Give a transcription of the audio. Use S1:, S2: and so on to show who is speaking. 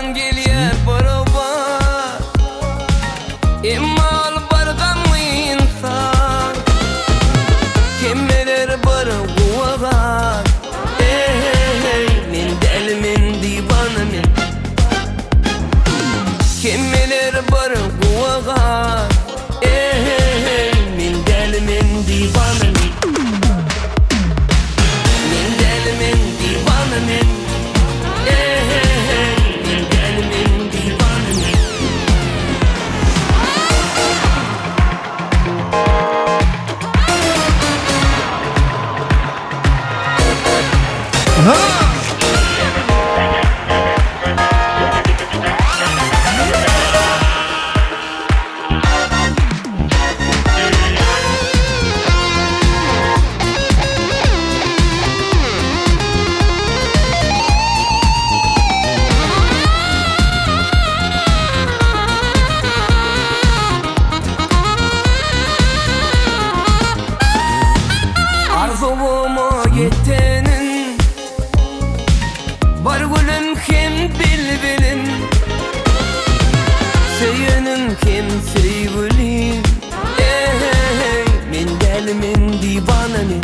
S1: Bargan geliyor barabar İmmal bargan mı insan Kimmeler bara guvagar Min deli min divana min Kimmeler bara guvagar Min deli min divana min Min deli min divana min Min deli min divana min Arzuğuma yetenin Bar gülüm kim bilbilin Söyünüm kim sevgilim Min deli min divananın